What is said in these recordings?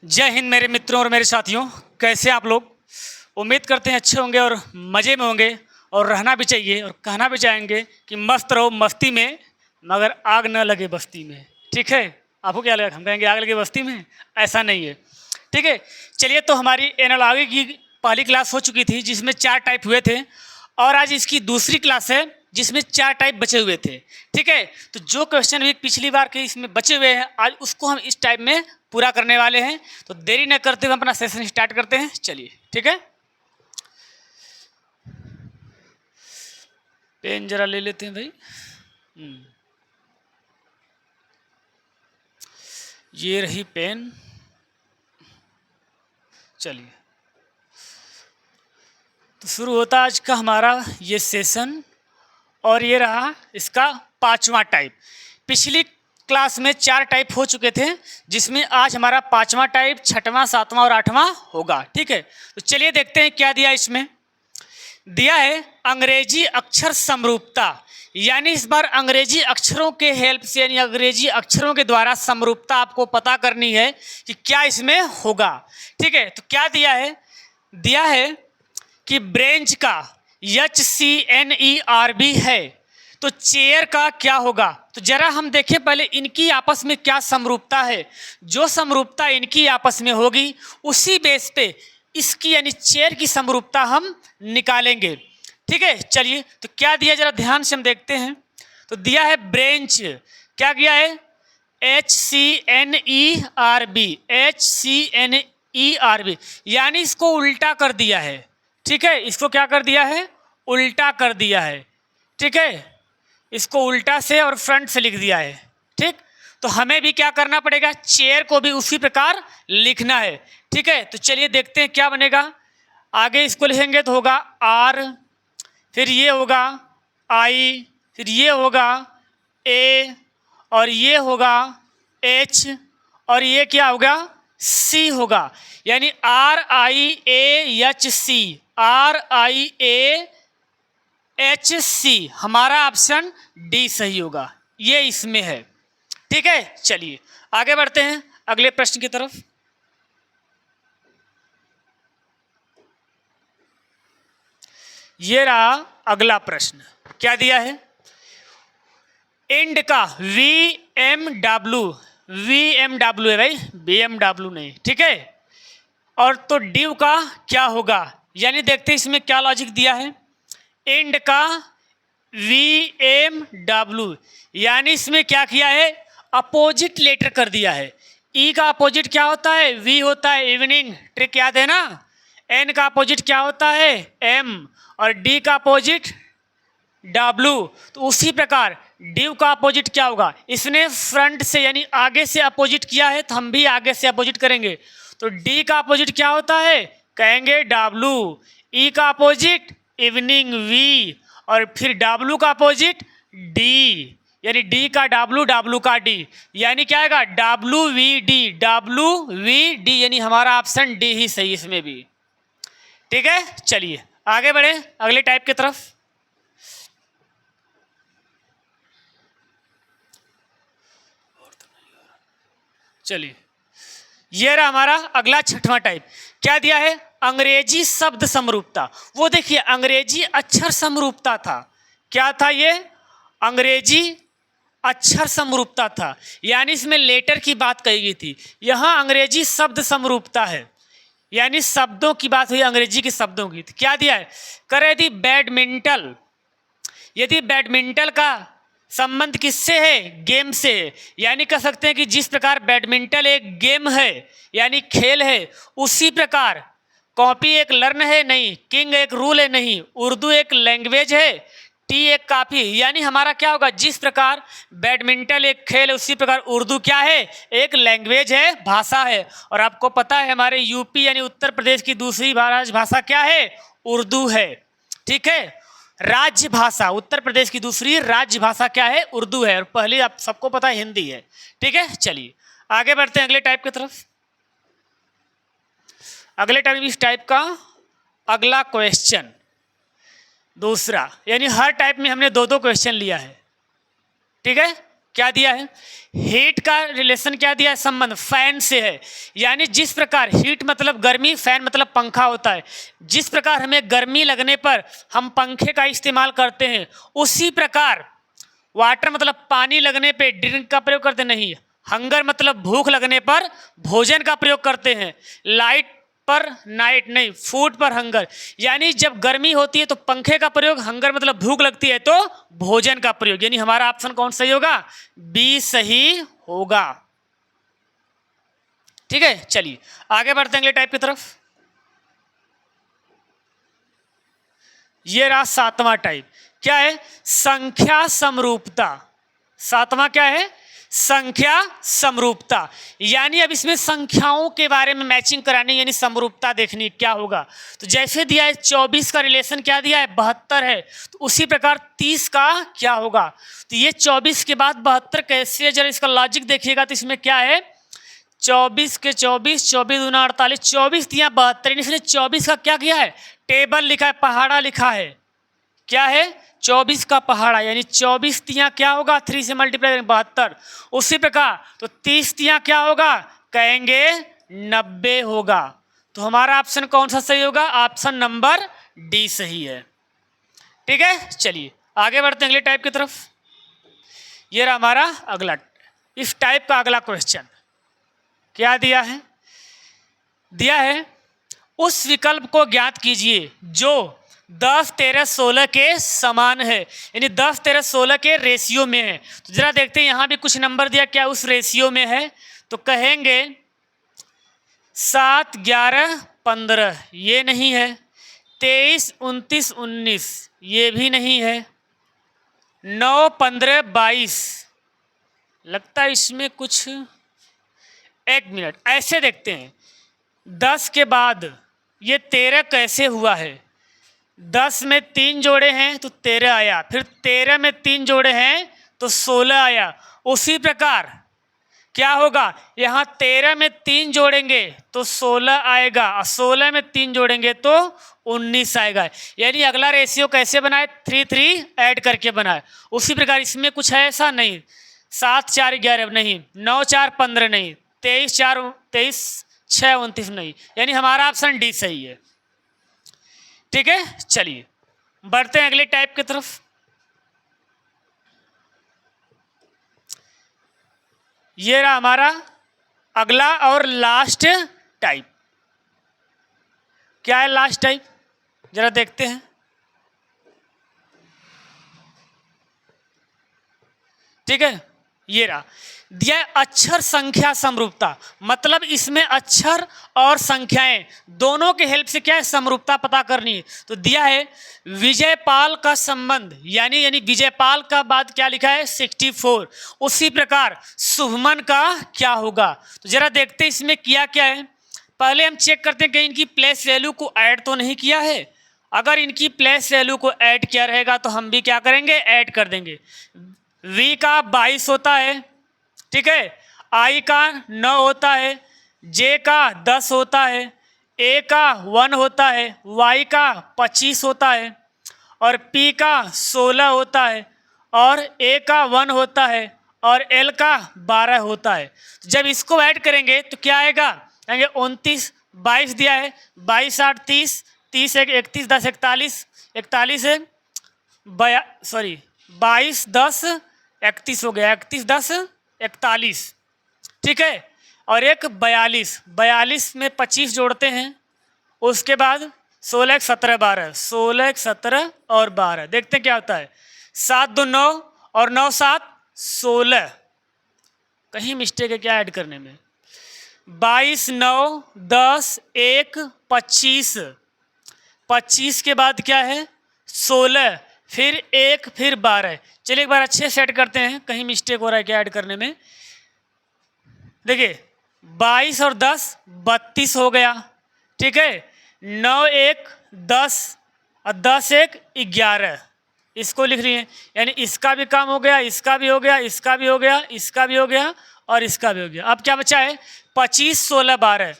जय हिंद मेरे मित्रों और मेरे साथियों, कैसे आप लोग। उम्मीद करते हैं अच्छे होंगे और मज़े में होंगे और रहना भी चाहिए और कहना भी चाहेंगे कि मस्त रहो मस्ती में मगर आग न लगे बस्ती में। ठीक है, आपको क्या लगा? हम कहेंगे आग लगे बस्ती में, ऐसा नहीं है। ठीक है, चलिए। तो हमारी एनालॉजी की पहली क्लास हो चुकी थी जिसमें 4 टाइप हुए थे और आज इसकी दूसरी क्लास है जिसमें 4 टाइप बचे हुए थे। ठीक है, तो जो क्वेश्चन भी पिछली बार के इसमें बचे हुए हैं आज उसको हम इस टाइप में पूरा करने वाले हैं। तो देरी न करते हुए अपना सेशन स्टार्ट करते हैं। चलिए, ठीक है। पेन जरा ले लेते हैं भाई। ये रही पेन। चलिए, तो शुरू होता आज का हमारा ये सेशन और ये रहा इसका 5वां टाइप। पिछली क्लास में 4 टाइप हो चुके थे जिसमें आज हमारा 5वां टाइप, 6वां, 7वां और 8वां होगा। ठीक है, तो चलिए देखते हैं क्या दिया इसमें। दिया है अंग्रेजी अक्षर समरूपता, यानी इस बार अंग्रेजी अक्षरों के हेल्प से यानी अंग्रेजी अक्षरों के द्वारा समरूपता आपको पता करनी है कि क्या इसमें होगा। ठीक है, तो क्या दिया है? दिया है कि ब्रेंच का HCNERB है, तो चेयर का क्या होगा? तो जरा हम देखें पहले इनकी आपस में क्या समरूपता है। जो समरूपता इनकी आपस में होगी उसी बेस पे इसकी यानी चेयर की समरूपता हम निकालेंगे। ठीक है, चलिए। तो क्या दिया जरा ध्यान से हम देखते हैं। तो दिया है ब्रेंच, क्या किया है? HCNERB, यानी इसको उल्टा कर दिया है। ठीक है, इसको क्या कर दिया है? उल्टा कर दिया है। ठीक है, इसको उल्टा से और फ्रंट से लिख दिया है। ठीक, तो हमें भी क्या करना पड़ेगा? चेयर को भी उसी प्रकार लिखना है। ठीक है, तो चलिए देखते हैं क्या बनेगा। आगे इसको लिखेंगे तो होगा R, फिर ये होगा I, फिर ये होगा A और ये होगा H और ये क्या होगा? C होगा, यानी RIAHC, RIAHC। हमारा ऑप्शन डी सही होगा, ये इसमें है। ठीक है, चलिए आगे बढ़ते हैं अगले प्रश्न की तरफ। ये रहा अगला प्रश्न। क्या दिया है? एंड का VMW है भाई, BMW नहीं। ठीक है, और तो ड्यू का क्या होगा? यानी देखते हैं इसमें क्या लॉजिक दिया है। एंड का VMW, यानी इसमें क्या किया है? अपोजिट लेटर कर दिया है। ई का अपोजिट क्या होता है? V होता है, इवनिंग, ट्रिक याद है ना। एन का अपोजिट क्या होता है? M, और डी का अपोजिट W। तो उसी प्रकार ड्यू का अपोजिट क्या होगा? इसने फ्रंट से यानी आगे से अपोजिट किया है तो हम भी आगे से अपोजिट करेंगे। तो डी का अपोजिट क्या होता है? कहेंगे W। ई का अपोजिट इवनिंग V, और फिर W का अपोजिट D, यानी D का W, W का D, यानी क्या आएगा? WVD, यानी हमारा ऑप्शन डी ही सही इसमें भी। ठीक है, चलिए आगे बढ़े अगले टाइप की तरफ। चलिए, यह रहा हमारा अगला 6वां टाइप। क्या दिया है? अंग्रेजी शब्द समरूपता। वो देखिए अंग्रेजी अक्षर समरूपता था। क्या था ये? अंग्रेजी अक्षर समरूपता था, यानी इसमें लेटर की बात कही गई थी। यहाँ अंग्रेजी शब्द समरूपता है, यानी शब्दों की बात हुई अंग्रेजी के शब्दों की। तो क्या दिया है? करे यदि बैडमिंटन, यदि बैडमिंटन का संबंध किससे है? गेम से। यानी कह सकते हैं कि जिस प्रकार बैडमिंटन एक गेम है यानी खेल है, उसी प्रकार कॉपी एक लर्न है नहीं, किंग एक रूल है नहीं, उर्दू एक लैंग्वेज है, टी एक काफी। यानी हमारा क्या होगा? जिस प्रकार बैडमिंटन एक खेल है उसी प्रकार उर्दू क्या है? एक लैंग्वेज है, भाषा है। और आपको पता है हमारे यूपी यानी उत्तर प्रदेश की दूसरी भाषा क्या है? उर्दू है। ठीक है, राज्य भाषा, उत्तर प्रदेश की दूसरी राज्य भाषा क्या है? उर्दू है, और पहली आप सबको पता है हिंदी है। ठीक है, चलिए आगे बढ़ते हैं अगले टाइप की तरफ। अगले टाइप, इस टाइप का अगला क्वेश्चन दूसरा, यानी हर टाइप में हमने 2-2 क्वेश्चन लिया है। ठीक है, क्या दिया है, हीट का रिलेशन क्या दिया है, संबंध फैन से है। यानी जिस प्रकार हीट मतलब गर्मी, फैन मतलब पंखा होता है, जिस प्रकार हमें गर्मी लगने पर हम पंखे का इस्तेमाल करते हैं, उसी प्रकार वाटर मतलब पानी लगने पे ड्रिंक का प्रयोग करते नहीं, हंगर मतलब भूख लगने पर भोजन का प्रयोग करते हैं, लाइट पर नाइट नहीं, फूड पर हंगर। यानी जब गर्मी होती है तो पंखे का प्रयोग, हंगर मतलब भूख लगती है तो भोजन का प्रयोग। यानी हमारा ऑप्शन कौन सही होगा, बी सही होगा। ठीक है, चलिए आगे बढ़ते हैं अगले टाइप की तरफ। ये रहा सातवां टाइप, क्या है, संख्या समरूपता। सातवां क्या है, संख्या समरूपता। यानी अब इसमें संख्याओं के बारे में मैचिंग करानी, यानी समरूपता देखनी क्या होगा। तो जैसे दिया है 24 का रिलेशन क्या दिया है, 72 है, तो उसी प्रकार 30 का क्या होगा। तो ये 24 के बाद 72 कैसे है, जरा इसका लॉजिक देखिएगा। तो इसमें क्या है, 24 के 24, 24 दूना 48, 24 दिया 72, इसने 24 का क्या किया है, टेबल लिखा है, पहाड़ा लिखा है। क्या है, 24 का पहाड़ा, यानी 24 तिया क्या होगा, 3 से मल्टीप्लाई 72। उसी प्रकार तो 30 तिया क्या होगा, कहेंगे 90 होगा। तो हमारा ऑप्शन कौन सा सही होगा, ऑप्शन नंबर डी सही है। ठीक है, चलिए आगे बढ़ते हैं अगले टाइप की तरफ। ये रहा हमारा अगला, इस टाइप का अगला क्वेश्चन क्या दिया है, दिया है उस विकल्प को ज्ञात कीजिए जो 10, 13, 16 के समान है, यानी 10, 13, 16 के रेशियो में है। तो जरा देखते हैं यहाँ भी कुछ नंबर दिया, क्या उस रेशियो में है। तो कहेंगे 7, 11, 15 ये नहीं है, 23, 29, 19 ये भी नहीं है, 9, 15, 22 लगता है इसमें कुछ, एक मिनट ऐसे देखते हैं, 10 के बाद ये 13 कैसे हुआ है, 10 में 3 जोड़े हैं तो 13 आया, फिर 13 में 3 जोड़े हैं तो 16 आया। उसी प्रकार क्या होगा, यहाँ 13 में 3 जोड़ेंगे तो 16 आएगा, और 16 में 3 जोड़ेंगे तो 19 आएगा। यानी अगला रेशियो कैसे बनाए, 3, 3 ऐड करके बनाए। उसी प्रकार इसमें कुछ है ऐसा नहीं, 7, 4, 11 नहीं, 9, 4, 15 नहीं, 23, 4, 23, 6, 29 नहीं, यानी हमारा ऑप्शन डी सही है। ठीक है, चलिए बढ़ते हैं अगले टाइप की तरफ। ये रहा हमारा अगला और लास्ट टाइप। क्या है लास्ट टाइप, जरा देखते हैं। ठीक है, ये रहा दिया अक्षर संख्या समरूपता, मतलब इसमें अक्षर और संख्याएं दोनों के हेल्प से क्या है, समरूपता पता करनी है। तो दिया है विजयपाल का संबंध, यानी विजयपाल का बाद क्या लिखा है, 64। उसी प्रकार शुभमन का क्या होगा। तो जरा देखते हैं इसमें किया क्या है। पहले हम चेक करते हैं कि इनकी प्लेस वैल्यू को ऐड तो नहीं किया है। अगर इनकी प्लेस वैल्यू को ऐड किया रहेगा तो हम भी क्या करेंगे, ऐड कर देंगे। v का 22 होता है, ठीक है, i का 9 होता है, j का 10 होता है, a का 1 होता है, y का 25 होता है, और p का 16 होता है, और a का 1 होता है, और l का 12 होता है। जब इसको ऐड करेंगे तो क्या आएगा, 29, 22 दिया है, 22, 8, 30, 30, 31, 10, 41, 41 है, 22, 10, 31 हो गया, 31, 10, 41, ठीक है, और एक 42, 42 में 25 जोड़ते हैं, उसके बाद 16, 17, 12, 16, 17 और 12, देखते हैं क्या होता है, 7, 2, 9 और 9, 7, 16, कहीं मिस्टेक है क्या ऐड करने में, 22, 9, 10, 1, 25, 25 के बाद क्या है 16, फिर 1, फिर 12। चलिए एक बार अच्छे से ऐड करते हैं, कहीं मिस्टेक हो रहा है क्या ऐड करने में। देखिए 22 और 10 32 हो गया, ठीक है, 9, 1, 10 और 10, 1, 11, इसको लिख रही है, यानी इसका भी काम हो गया, इसका भी हो गया, इसका भी हो गया, इसका भी हो गया और इसका भी हो गया। अब क्या बचा है 25, 16, 12,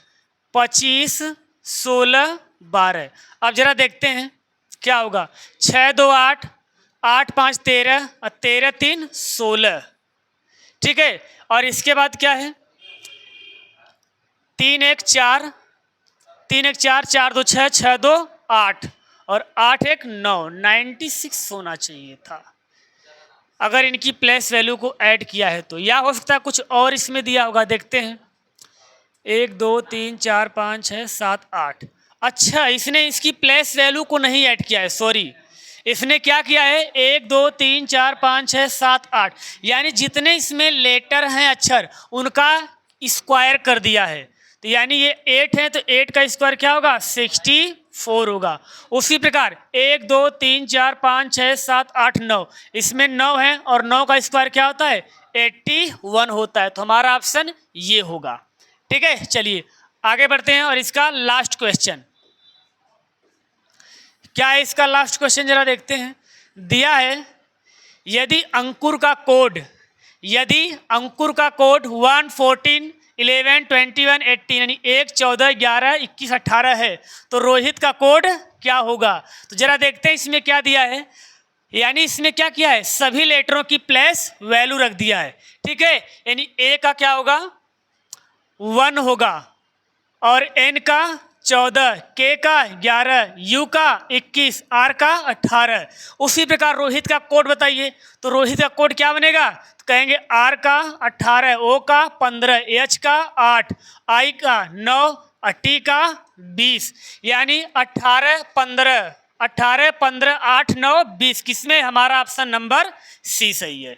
25, 16, 12। अब जरा देखते हैं क्या होगा, 6, 2, 8, 8, 5, 13 और 13, 3, 16, ठीक है। और इसके बाद क्या है, 3 1 4, 3 1 4, 4 2 6, 6 2 8 और 8 1 9, 96 होना चाहिए था अगर इनकी प्लेस वैल्यू को ऐड किया है तो। या हो सकता है कुछ और इसमें दिया होगा, देखते हैं। 1 2 3 4 5 6 7 8। अच्छा, इसने इसकी प्लेस वैल्यू को नहीं ऐड किया है, सॉरी। इसने क्या किया है, 1 2 3 4 5 6 7 8, यानी जितने इसमें लेटर हैं, अक्षर, उनका स्क्वायर कर दिया है। तो यानी ये 8 है तो 8 का स्क्वायर क्या होगा, 64 होगा। उसी प्रकार 1 2 3 4 5 6 7 8 9, इसमें 9 है और 9 का स्क्वायर क्या होता है, 81 होता है। तो हमारा ऑप्शन ये होगा। ठीक है, चलिए आगे बढ़ते हैं और इसका लास्ट क्वेश्चन क्या है। इसका लास्ट क्वेश्चन जरा देखते हैं। दिया है यदि अंकुर का कोड 1 14 11 21 18 यानी 1 14 11 21 18 है तो रोहित का कोड क्या होगा। तो जरा देखते हैं इसमें क्या दिया है। यानी इसमें क्या किया है, सभी लेटरों की प्लेस वैल्यू रख दिया है। ठीक है, यानी ए का क्या होगा, 1 होगा और एन का 14, के का 11, यू का 21, आर का 18। उसी प्रकार रोहित का कोड बताइए। तो रोहित का कोड क्या बनेगा, तो कहेंगे आर का 18, ओ का 15, एच का 8, आई का 9, टी का 20। यानी 18 15 8 9 20, किसमें, हमारा ऑप्शन नंबर सी सही है।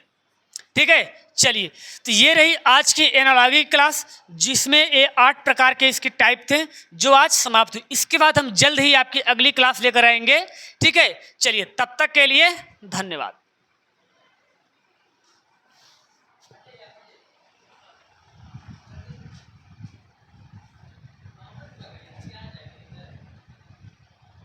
ठीक है, चलिए तो ये रही आज की एनालॉजी क्लास, जिसमें ये 8 प्रकार के इसके टाइप थे जो आज समाप्त हुई। इसके बाद हम जल्द ही आपकी अगली क्लास लेकर आएंगे। ठीक है, चलिए तब तक के लिए धन्यवाद।